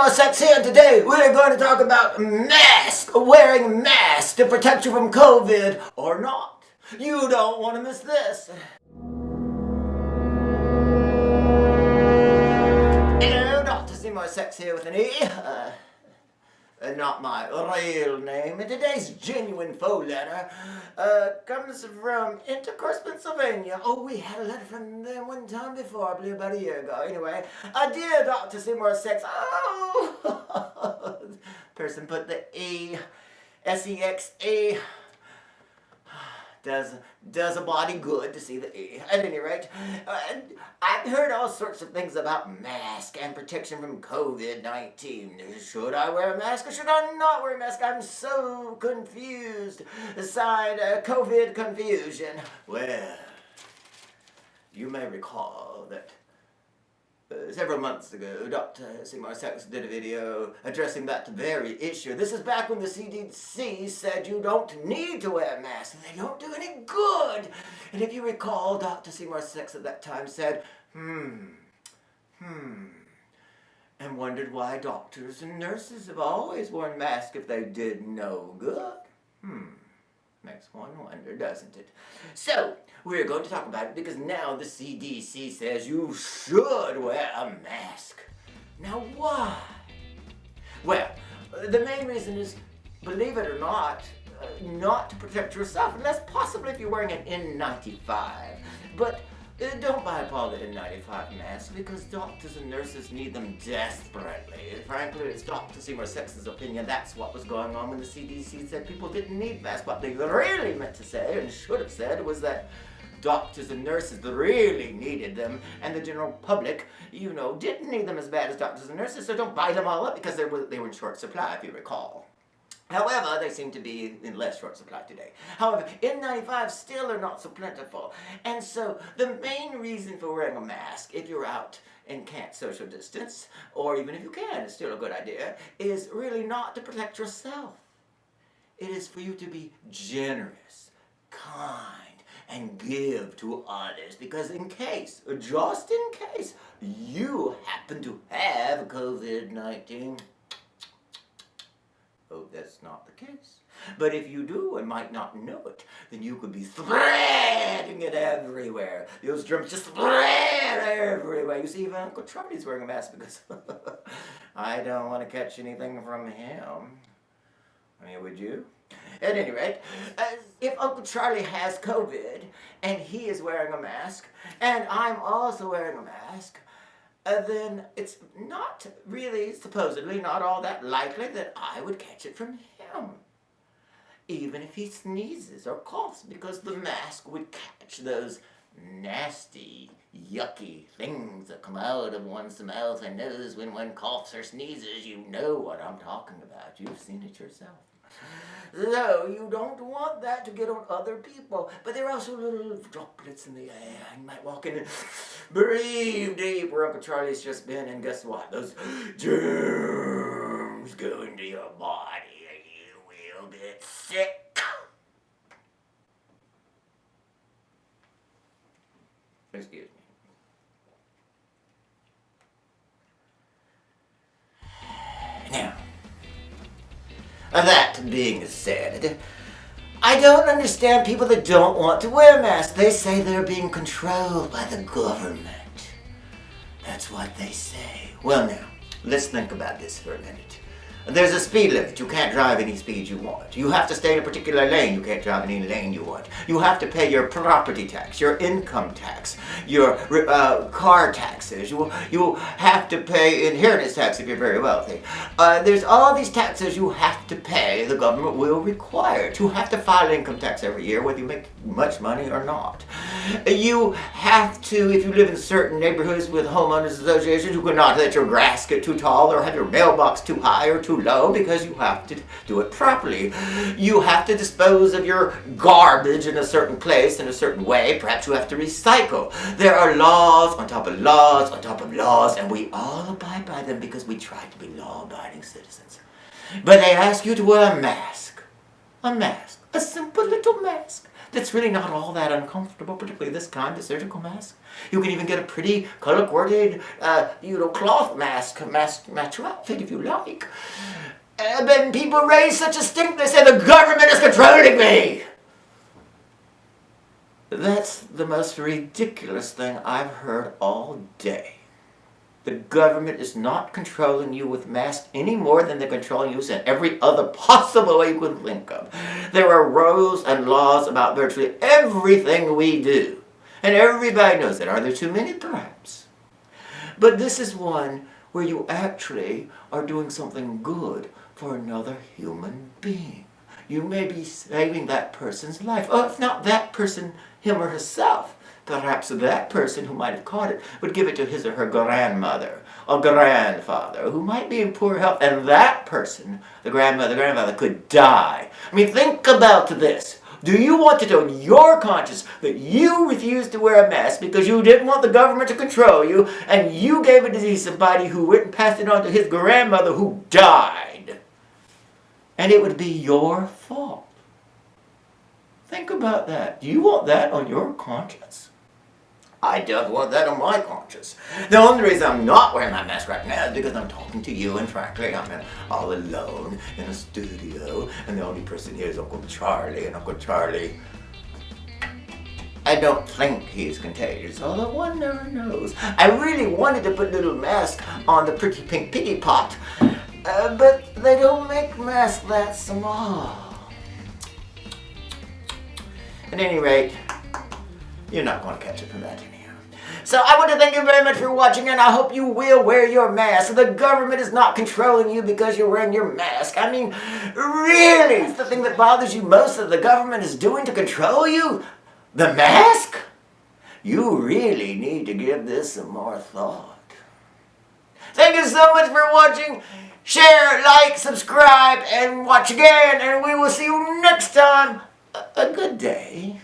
Seymour Sexe here, and today we're going to talk about wearing a mask to protect you from COVID or not. You don't want to miss this. Hello, Dr. Seymour Sexe here with an E. Not my real name. And today's genuine faux letter comes from Intercourse, Pennsylvania. Oh, we had a letter from them one time before, I believe about a year ago. Anyway, dear Dr. Seymour Sexe. Oh, person put the E, S-E-X-E. Does a body good to see the E. At any rate, I've heard all sorts of things about mask and protection from COVID-19. Should I wear a mask or should I not wear a mask? I'm so confused. Signed, COVID confusion. Well, you may recall that several months ago, Dr. Seymour Sexe did a video addressing that very issue. This is back when the CDC said you don't need to wear a mask. They don't do any good. And if you recall, Dr. Seymour Sexe at that time said, and wondered why doctors and nurses have always worn masks if they did no good. Makes one wonder, doesn't it? So, we're going to talk about it because now the CDC says you should wear a mask. Now, why? Well, the main reason is, believe it or not to protect yourself, unless possibly if you're wearing an N95. But don't buy up all the N95 masks because doctors and nurses need them desperately. Frankly, it's Dr. Seymour Sexe's opinion that's what was going on when the CDC said people didn't need masks. What they really meant to say, and should have said, was that doctors and nurses really needed them, and the general public, didn't need them as bad as doctors and nurses, so don't buy them all up because they were in short supply, if you recall. However, they seem to be in less short supply today. However, N95 still are not so plentiful. And so the main reason for wearing a mask, if you're out and can't social distance, or even if you can, it's still a good idea, is really not to protect yourself. It is for you to be generous, kind, and give to others. Because just in case, you happen to have COVID-19, oh, that's not the case. But if you do and might not know it, then you could be spreading it everywhere. Those germs just spread everywhere. You see, even Uncle Charlie's wearing a mask because I don't want to catch anything from him. I mean, would you? At any rate, if Uncle Charlie has COVID and he is wearing a mask, and I'm also wearing a mask, then it's not really, supposedly, not all that likely that I would catch it from him. Even if he sneezes or coughs, because the mask would catch those nasty, yucky things that come out of one's mouth and nose when one coughs or sneezes. You know what I'm talking about. You've seen it yourself. So, you don't want that to get on other people. But there are also little droplets in the air. You might walk in and breathe deep where Uncle Charlie's just been, and guess what? Those germs go into your body and you will get sick. Excuse me. Now, that being said, I don't understand people that don't want to wear masks. They say they're being controlled by the government. That's what they say. Well now, let's think about this for a minute. There's a speed limit. You can't drive any speed you want. You have to stay in a particular lane. You can't drive any lane you want. You have to pay your property tax, your income tax, your car taxes. You have to pay inheritance tax if you're very wealthy. There's all these taxes you have to pay. The government will require it. You have to file income tax every year, whether you make much money or not. You have to, if you live in certain neighborhoods with homeowners associations, you cannot let your grass get too tall or have your mailbox too high or too low because you have to do it properly. You have to dispose of your garbage in a certain place in a certain way. Perhaps you have to recycle. There are laws on top of laws on top of laws, and we all abide by them because we try to be law-abiding citizens. But they ask you to wear a mask. A mask. A simple little mask that's really not all that uncomfortable, particularly this kind, the surgical mask. You can even get a pretty color-coordinated, cloth mask, match your outfit if you like. But people raise such a stink, they say the government is controlling me. That's the most ridiculous thing I've heard all day. The government is not controlling you with masks any more than they're controlling you in every other possible way you can think of. There are rules and laws about virtually everything we do. And everybody knows that. Are there too many? Perhaps. But this is one where you actually are doing something good for another human being. You may be saving that person's life. Or if not that person, him or herself. Perhaps that person who might have caught it would give it to his or her grandmother or grandfather who might be in poor health, and that person, the grandfather, could die. I mean, think about this. Do you want it on your conscience that you refused to wear a mask because you didn't want the government to control you, and you gave it to somebody who went and passed it on to his grandmother who died? And it would be your fault. Think about that. Do you want that on your conscience? I don't want that on my conscience. The only reason I'm not wearing my mask right now is because I'm talking to you, and frankly, I'm all alone in a studio, and the only person here is Uncle Charlie, and Uncle Charlie, I don't think he's contagious, although one never knows. I really wanted to put a little mask on the pretty pink piggy pot, but they don't make masks that small. At any rate, you're not going to catch it from that anyhow. So I want to thank you very much for watching, and I hope you will wear your mask. The government is not controlling you because you're wearing your mask. I mean, really? It's the thing that bothers you most that the government is doing to control you? The mask? You really need to give this some more thought. Thank you so much for watching. Share, like, subscribe, and watch again, and we will see you next time. A good day.